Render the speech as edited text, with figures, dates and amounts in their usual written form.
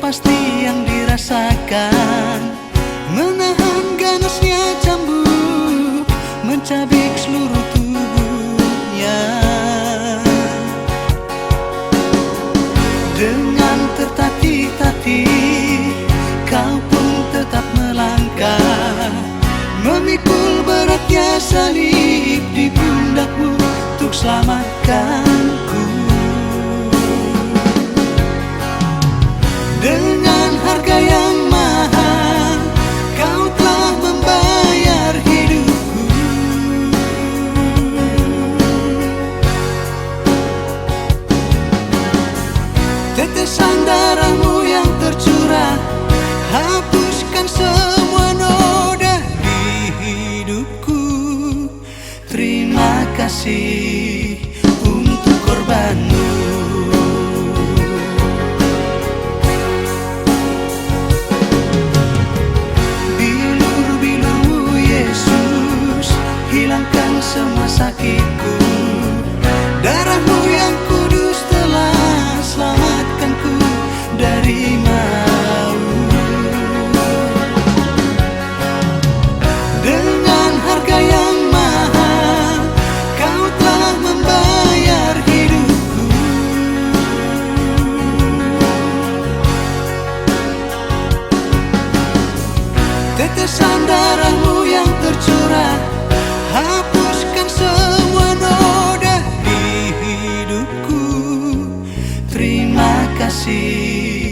pasti yang dirasakan, menahan ganasnya cambuk mencabik seluruh tubuhnya. Dengan tertatih-tatih kau pun tetap melangkah, memikul beratnya salib di pundakmu untuk selamatkanku. Dengan harga yang mahal kau telah membayar hidupku. Tetesan darahmu yang tercurah hapuskan semua noda di hidupku. Terima kasih untuk korbanmu. Bilur-bilurmu Yesus hilangkan semua sakitku. Darahmu yang kudus telah selamatkanku dari maut. Dengan harga yang mahal kau telah membayar hidupku. Tetesan darahmu yang tercurah hapuskan semua noda di hidupku. Terima kasih